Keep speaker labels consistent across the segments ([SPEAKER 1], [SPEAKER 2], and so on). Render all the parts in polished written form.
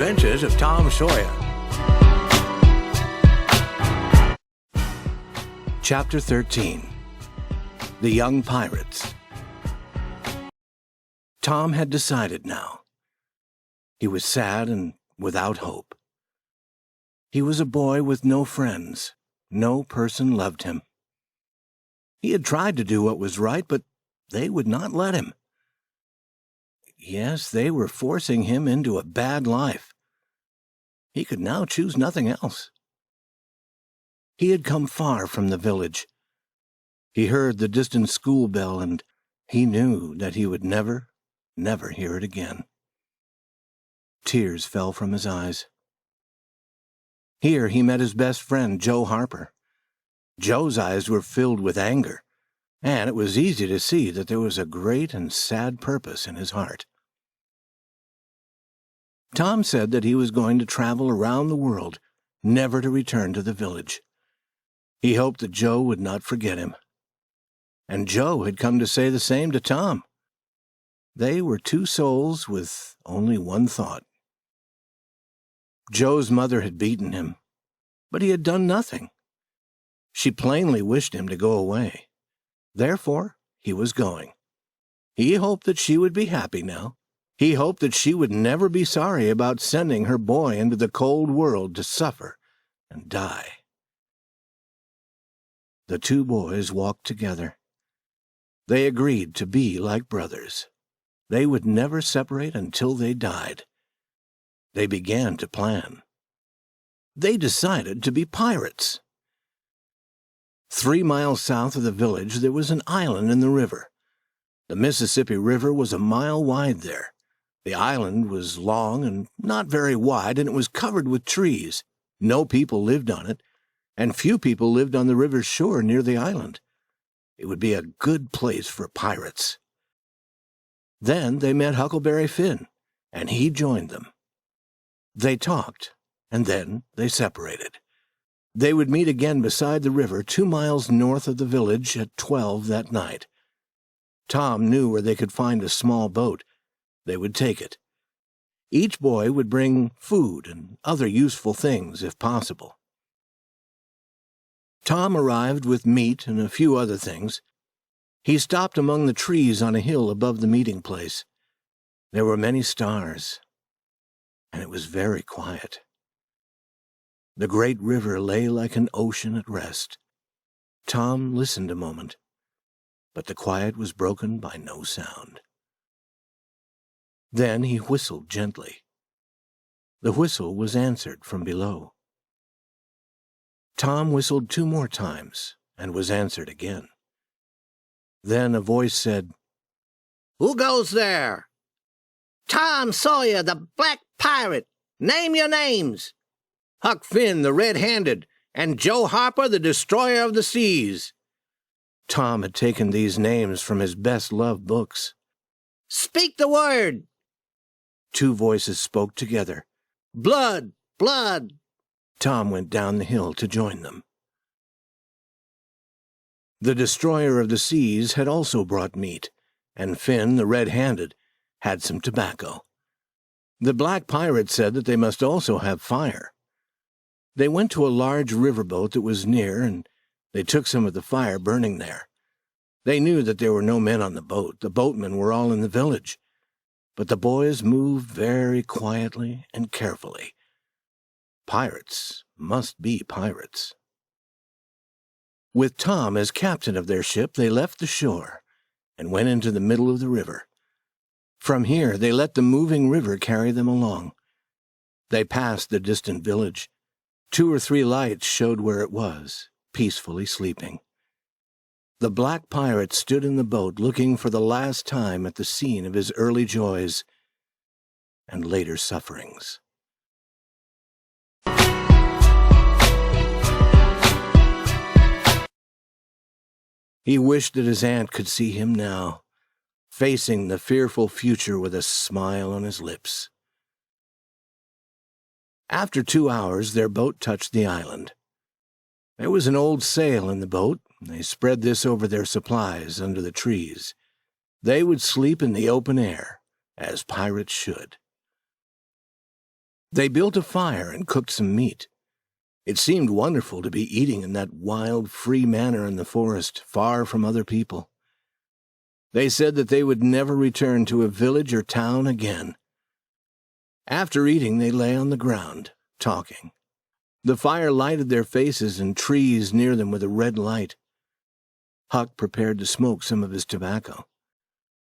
[SPEAKER 1] Adventures of Tom Sawyer. Chapter 13. The Young Pirates. Tom had decided now. He was sad and without hope. He was a boy with no friends. No person loved him. He had tried to do what was right, but they would not let him. Yes, they were forcing him into a bad life. He could now choose nothing else. He had come far from the village. He heard the distant school bell, and he knew that he would never hear it again. Tears fell from his eyes. Here he met his best friend, Joe Harper. Joe's eyes were filled with anger, and it was easy to see that there was a great and sad purpose in his heart. Tom said that he was going to travel around the world, never to return to the village. He hoped that Joe would not forget him. And Joe had come to say the same to Tom. They were two souls with only one thought. Joe's mother had beaten him, but he had done nothing. She plainly wished him to go away. Therefore, he was going. He hoped that she would be happy now. He hoped that she would never be sorry about sending her boy into the cold world to suffer and die. The two boys walked together. They agreed to be like brothers. They would never separate until they died. They began to plan. They decided to be pirates. 3 miles south of the village there was an island in the river. The Mississippi River was a mile wide there. The island was long and not very wide, and it was covered with trees. No people lived on it, and few people lived on the river's shore near the island. It would be a good place for pirates. Then they met Huckleberry Finn, and he joined them. They talked, and then they separated. They would meet again beside the river 2 miles north of the village at 12 that night. Tom knew where they could find a small boat. They would take it. Each boy would bring food and other useful things if possible. Tom arrived with meat and a few other things. He stopped among the trees on a hill above the meeting place. There were many stars, and it was very quiet. The great river lay like an ocean at rest. Tom listened a moment, but the quiet was broken by no sound. Then he whistled gently. The whistle was answered from below. Tom whistled 2 more times and was answered again. Then a voice said,
[SPEAKER 2] "Who goes there?" "Tom Sawyer, the Black Pirate. Name your names."
[SPEAKER 1] "Huck Finn, the Red-Handed, and Joe Harper, the Destroyer of the Seas." Tom had taken these names from his best-loved books.
[SPEAKER 2] "Speak the word."
[SPEAKER 1] 2 voices spoke together.
[SPEAKER 2] "Blood, blood."
[SPEAKER 1] Tom went down the hill to join them. The Destroyer of the Seas had also brought meat, and Finn, the Red-Handed, had some tobacco. The Black Pirate said that they must also have fire. They went to a large riverboat that was near, and they took some of the fire burning there. They knew that there were no men on the boat. The boatmen were all in the village. But the boys moved very quietly and carefully. Pirates must be pirates. With Tom as captain of their ship, they left the shore and went into the middle of the river. From here, they let the moving river carry them along. They passed the distant village. 2 or 3 lights showed where it was, peacefully sleeping. The Black Pirate stood in the boat looking for the last time at the scene of his early joys and later sufferings. He wished that his aunt could see him now, facing the fearful future with a smile on his lips. After 2 hours, their boat touched the island. There was an old sail in the boat. They spread this over their supplies under the trees. They would sleep in the open air, as pirates should. They built a fire and cooked some meat. It seemed wonderful to be eating in that wild, free manner in the forest, far from other people. They said that they would never return to a village or town again. After eating, they lay on the ground, talking. The fire lighted their faces and trees near them with a red light. Huck prepared to smoke some of his tobacco.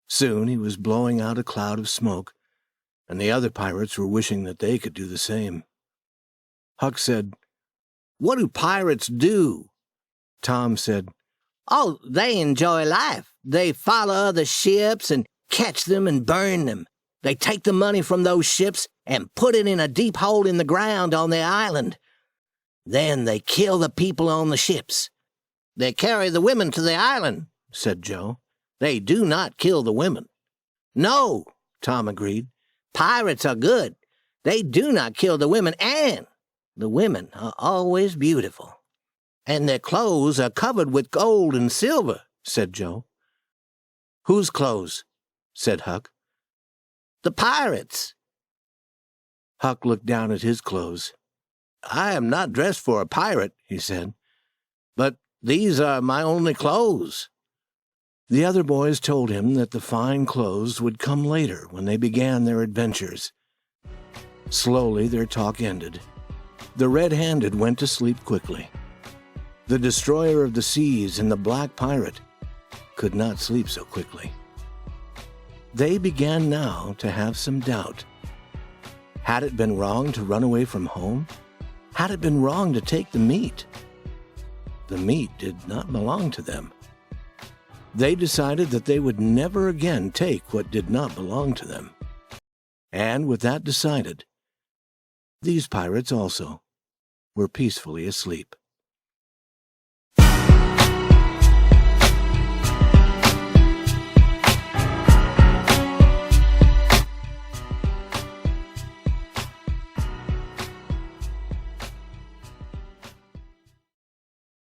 [SPEAKER 1] Soon he was blowing out a cloud of smoke, and the other pirates were wishing that they could do the same. Huck said, "What do pirates do?" Tom said,
[SPEAKER 2] "Oh, they enjoy life. They follow other ships and catch them and burn them. They take the money from those ships and put it in a deep hole in the ground on their island. Then they kill the people on the ships. They carry the women to the island," said Joe. "They do not kill the women." "No," Tom agreed. "Pirates are good. They do not kill the women, and the women are always beautiful. And their clothes are covered with gold and silver," said Joe. "Whose clothes?" said Huck. "The pirates." Huck looked down at his clothes. "I am not dressed for a pirate," he said, "but these are my only clothes." The other boys told him that the fine clothes would come later when they began their adventures. Slowly their talk ended. The red-handed went to sleep quickly. The destroyer of the seas and the black pirate could not sleep so quickly. They began now to have some doubt. Had it been wrong to run away from home? Had it been wrong to take the meat? The meat did not belong to them. They decided that they would never again take what did not belong to them. And with that decided, these pirates also were peacefully asleep.